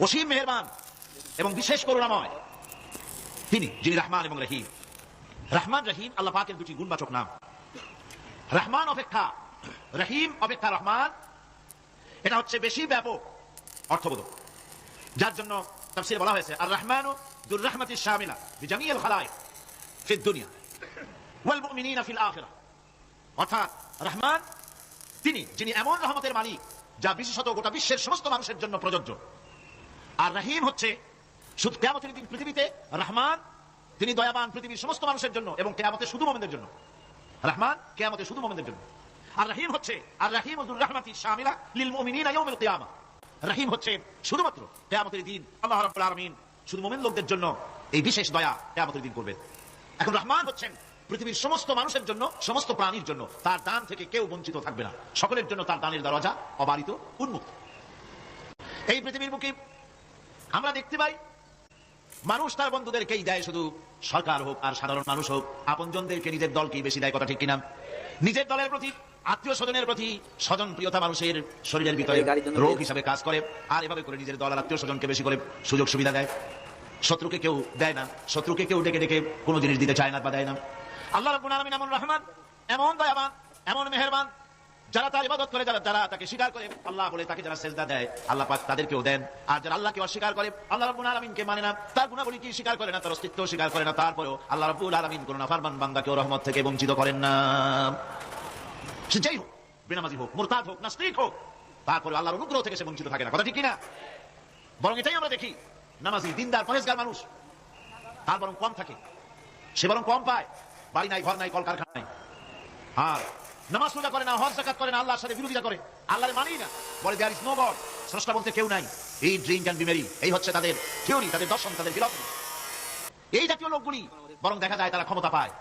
অসীম মেহেরবান এবং বিশেষ করুণাময় তিনি, যিনি রহমান এবং রহিম। রহমান রহিম আল্লাহ পাকের দুটি গুণবাচক নাম। রহমান অপেক্ষা রহিম অপেক্ষা রহমান, এটা হচ্ছে বেশি ব্যাপক অর্থবোধক, যার জন্য তাফসীরে বলা হয়েছে আর রহমানু যুর রাহমাতিশ শামিলা বিজামিল খালায়েক ফিদ দুনিয়া ওয়াল মুমিনিনা ফিল আখিরাহ। অর্থাৎ রহমান তিনি, যিনি এমন রহমতের মালিক যা বিশেষত গোটা বিশ্বের সমস্ত মানুষের জন্য প্রযোজ্য। আর রহিম হচ্ছে শুধু কিয়ামতের দিন পৃথিবীতে রহমান তিনি দয়াবান পৃথিবীর সমস্ত মানুষের জন্য এবং কিয়ামতে শুধু মুমিনদের জন্য। রহমান কিয়ামতে শুধু মুমিনদের জন্য। আর রহিম হচ্ছে আর রহিম যুর রাহমাতিশ শামিলা লিল মুমিনিনা ইয়াউমিল কিয়ামা। রহিম হচ্ছে শুধুমাত্র কিয়ামতের দিন আল্লাহ রাব্বুল আলামিন শুধু মুমিন লোকদের জন্য এই বিশেষ দয়া কিয়ামতের দিন করবেন। এখন রহমান হচ্ছেন পৃথিবীর সমস্ত মানুষের জন্য, সমস্ত প্রাণীর জন্য, তার দান থেকে কেউ বঞ্চিত থাকবে না, সকলের জন্য তার দানের দরজা অবারিত উন্মুক্ত। এই পৃথিবীর বুকে আমরা দেখতে পাই মানুষ তার বন্ধুদেরকেই দেয়, শুধু সরকার হোক আর সাধারণ মানুষ হোক আপনজনদেরকে নিজের দলকেই বেশি দেয়, কথা ঠিক কিনা? নিজের দলের প্রতি, আত্মীয় স্বজনের প্রতি স্বজন প্রিয়তা মানুষের শরীরের ভিতরে রোগ হিসাবে কাজ করে, আর এভাবে করে নিজের দল আর আত্মীয় স্বজনকে বেশি করে সুযোগ সুবিধা দেয়। শত্রুকে কেউ দেয় না, শত্রুকে কেউ ডেকে ডেকে কোনো জিনিস দিতে চায় না বা দেয় না। আল্লাহ রাব্বুল আলামিন এমন রহমান, এমন দয়াবান, এমন মেহেরবান, যারা তার ইবাদত করে, যারা তাকে স্বীকার করে আল্লাহ বলে, তাকে যারা সেজদা দেয় আল্লাহ পাক তাদেরকেও দেন। আর যারা আল্লাহকে অস্বীকার করে, আল্লাহ রাব্বুল আলামিনকে মানে না, তার গুণাবলী কি স্বীকার করে না, তার অস্তিত্ব স্বীকার করে না, তারপরেও আল্লাহ রাব্বুল আলামিন কোন নাফরমান বান্দাকেও রহমত থেকে বঞ্চিত করেন না। সে যেই হোক, বেনামাজি হোক, মুরতাদ হোক, নাস্তিক হোক, তারপরে আল্লাহর অনুগ্রহ থেকে সে বঞ্চিত থাকে না, কথা ঠিক কিনা? বরং এটাই আমরা দেখি, নামাজি দিনদার পরেজগার মানুষ তার বরং কম থাকে, সে বরং কম পায়। বাড়ি নাই, ঘর নাই, কলকারখানা নাই, আর নামাজ রোজা করে না, হজ যাকাত করে না, আল্লাহর সাথে বিরোধিতা করে, আল্লাহর মানি না, বলে দেয়ার ইজ নো গড, স্রষ্টা বলতে কেউ নাই, এই ড্রিঙ্ক এন্ড বিমেরি, এই হচ্ছে তাদের থিওরি, তাদের দর্শন, তাদের ফিলসফি। এই জাতীয় লোকগুলি বরং দেখা যায় তারা ক্ষমতা পায়,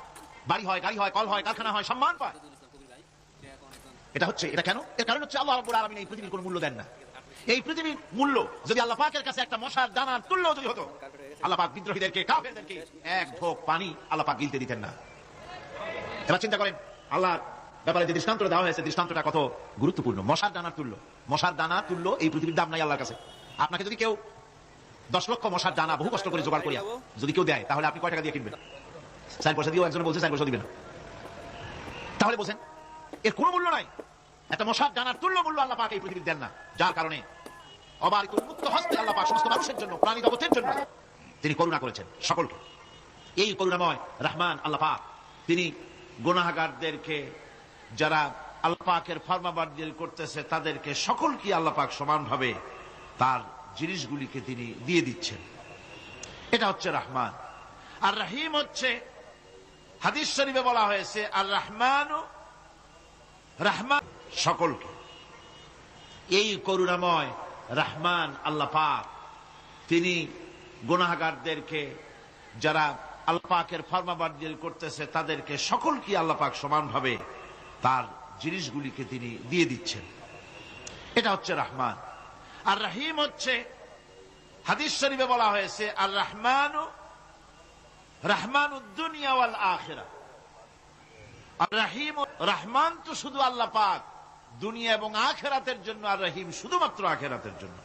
বাড়ি হয়, গাড়ি হয়, কল হয়, কারখানা হয়, সম্মান পায়। এটা কেন? এর কারণ হচ্ছে আল্লাহ রাব্বুল আলামিন এই পৃথিবীর কোনো মূল্য দেন না। এই পৃথিবীর মূল্য যদি আল্লাহ পাকের কাছে একটা মশার দানার তুল্য যদি হতো, আল্লাহ পাক বিদ্রোহীদেরকে, কাফেরদেরকে এক ঢোক পানি আল্লাহ পাক গিলতে দিতেন না। এবার চিন্তা করেন, আল্লাহর ব্যাপারে যে দৃষ্টান্তটা দেওয়া হয়েছে, দৃষ্টান্তটা কত গুরুত্বপূর্ণ। মশার দানার তুল্য, মশার দানার তুল্য এই পৃথিবীর দাম নাই আল্লাহর কাছে। আপনাকে যদি কেউ 10 লক্ষ মশার দানা বহু কষ্ট করে জোগাড় করিয়া যদি কেউ দেয়, তাহলে আপনি কয় টাকা দিয়ে কিনবেন? 4 পয়সা দিয়েও একজন বলছে 4 পয়সা দিবেন না, তাহলে বোঝেন এর কোনো মূল্য নাই। একটা মশার দানার তুল্য মূল্য আল্লাহ পাক এই পৃথিবীর দেন না, যার কারণে অবারিত উন্মুক্ত হস্তে আল্লাহ পাক সমস্ত মানুষের জন্য, প্রাণী জগতের জন্য তিনি করুণা করেছেন সকলকে। এই করুণাময় রহমান আল্লাহ পাক তিনি গুনাহগারদেরকে, যারা আল্লাহ পাকের ফরমাবরদি করতেছে, তাদেরকে সকলকে আল্লাহ পাক সমানভাবে তার জিনিসগুলিকে তিনি দিয়ে দিচ্ছেন। এটা হচ্ছে রহমান। আর রহিম হচ্ছে, হাদিস শরীফে বলা হয়েছে আর রহমান, রহমান সকলকে। এই করুণাময় রহমান আল্লাহ পাক তিনি গুনাহগারদেরকে, যারা আল্লাহ পাকের ফরমাবরদি করতেছে, তাদেরকে সকলকে আল্লাহ পাক সমানভাবে তার জিনিসগুলিকে তিনি দিয়ে দিচ্ছেন। এটা হচ্ছে রহমান। আর রহিম হচ্ছে, হাদিস শরীফে বলা হয়েছে আর রহমান, রহমানুদ দুনিয়া ওয়াল আখিরাহ। আর রহিম, রহমান তো শুধু আল্লাহ পাক দুনিয়া এবং আখিরাতের জন্য, আর রহিম শুধুমাত্র আখিরাতের জন্য।